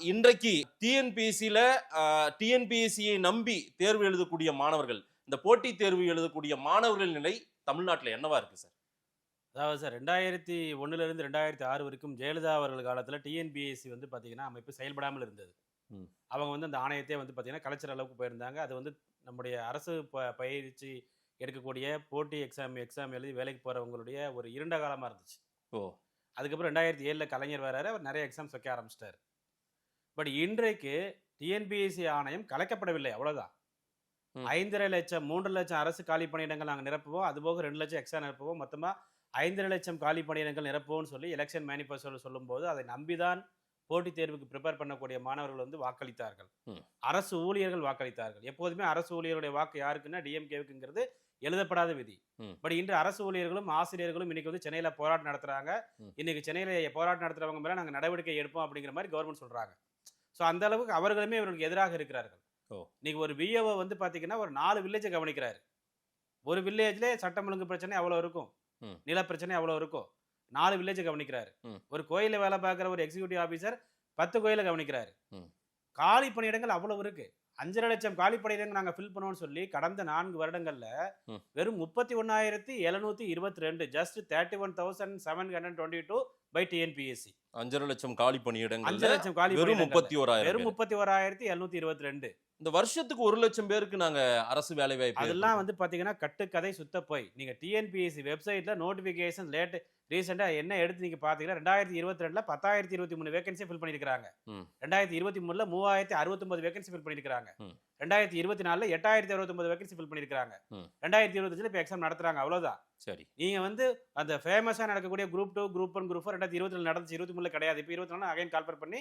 இன்றைக்கு டிஎன்பிஎஸ்சில டிஎன்பிஎஸ்சியை நம்பி தேர்வு எழுதக்கூடிய மாணவர்கள், இந்த போட்டித் தேர்வு எழுதக்கூடிய மாணவர்கள் நிலை தமிழ்நாட்டுல என்னவா இருக்கு சார்? அதாவது சார் 2001லிருந்து 2006 வரைக்கும் ஜெயலலிதா அவர்கள் காலத்துல டிஎன்பிஎஸ்சி வந்து பார்த்தீங்கன்னா, அமைப்பு செயல்படாமல் இருந்தது. ம். அவங்க வந்து அந்த ஆணையத்தையே வந்து பார்த்தீங்கன்னா, கலைச்சர் அளவுக்கு போயிருந்தாங்க. அது வந்து நம்முடைய அரசு பயிற்சி எடுக்கக்கூடிய போட்டி எக்ஸாம் எழுதி வேலைக்கு போறவங்களுடைய ஒரு இருண்ட காலமா இருந்துச்சு. ஓ! அதுக்கப்புறம் 2007ல கலைஞர் வராரு. அவர் நெறைய எக்ஸாம்ஸ் வைக்க ஆரம்பிச்சுட்டாரு. பட் இன்றைக்கு டிஎன்பிஎஸ்சி ஆணையம் கலைக்கப்படவில்லை. அவ்வளோதான். ம். 5,50,000 லட்சம் 3 லட்சம் அரசு காலி பணியிடங்கள் நாங்க நிரப்புவோம். அதுபோக 2 லட்சம் எக்ஸ்ட்ரா நிரப்புவோம். மொத்தமா 5,50,000 லட்சம் காலி பணியிடங்கள் நிரப்புவோம்னு சொல்லி எலெக்ஷன் மேனிஃபெஸ்டோல சொல்லும்போது, அதை நம்பிதான் போட்டித் தேர்வுக்கு பிரிப்பேர் பண்ணக்கூடிய மாணவர்கள் வந்து வாக்களித்தார்கள். ம். அரசு ஊழியர்கள் வாக்களித்தார்கள். எப்போதுமே அரசு ஊழியருடைய வாக்கு யாருக்குன்னா டிஎம்கேவுக்குங்கிறது எழுதப்படாத விதி. ம். பட் இன்று அரசு ஊழியர்களும், ஆசிரியர்களும் இன்னைக்கு வந்து சென்னையில போராட்டம் நடத்துறாங்க. ம். இன்னைக்கு சென்னையில போராட்டம் நடத்துறவங்க மேல நாங்க நடவடிக்கை எடுப்போம் அப்படிங்கிற மாதிரி கவர்மெண்ட் சொல்றாங்க. ஸோ அந்த அளவுக்கு அவர்களுமே இவர்களுக்கு எதிராக இருக்கிறார்கள். ஓ! இன்னைக்கு ஒரு விஏஓ வந்து பாத்தீங்கன்னா ஒரு 4 வில்லேஜை கவனிக்கிறாரு. ஒரு வில்லேஜ்ல சட்டம் ஒழுங்கு பிரச்சனை அவ்வளவு இருக்கும். ம். நில பிரச்சனை அவ்வளவு இருக்கும். 4 வில்லேஜை கவனிக்கிறாரு. ம். ஒரு கோயில்ல வேலை பார்க்குற ஒரு எக்ஸிக்யூட்டிவ் ஆபீசர் 10 கோயில கவனிக்கிறாரு. ம். காலி பணியிடங்கள் அவ்வளவு இருக்கு. 5,50,000 லட்சம் காலி பணியிடங்கள் நாங்க ஃபில் பண்ணுவோம்னு சொல்லி கடந்த 4 வருடங்கள்ல ம். வெறும் 31,722 ஜஸ்ட் 31,722 பை டிஎன்பிஎஸ்சி. 5,50,000 லட்சம் காலி பணியிடங்கள்ல 5,00,000 லட்சம் காலி வெறும் பணியிடங்கள்ல 31,000 வெறும் பேர். 31,722. இந்த வருஷத்துக்கு 1 லட்சம் பேருக்கு நாங்க அரசு வேலை வாய்ப்பு அதெல்லாம் வந்து பாத்தீங்கன்னா கட்டுக்கதை சுத்த போய். நீங்க டிஎன்பிஎஸ்சி வெப்சைட்ல நோட்டிபிகேஷன் ரீசெண்டா என்ன எடுத்து நீங்க பாத்தீங்கன்னா 2022ல 10,023 வேகன்சி ஃபில் பண்ணிருக்காங்க. ம். 2023ல 3,069 வேகன்சி ஃபில் பண்ணிருக்காங்க. ம். 2024ல 8,069 வேகன்சி ஃபில் பண்ணிருக்காங்க. ம். 2025ல இப்ப எக்ஸாம் நடத்துறாங்க. அவ்வளவுதான். சரி. நீங்க வந்து அந்த ஃபேமஸா நடக்கக்கூடிய குரூப் 2, குரூப் 1, குரூப் 4 2024 நடந்துச்சு. 23ல கிடையாது. இப்ப 24 அகைன் கால்ஃபர் பண்ணி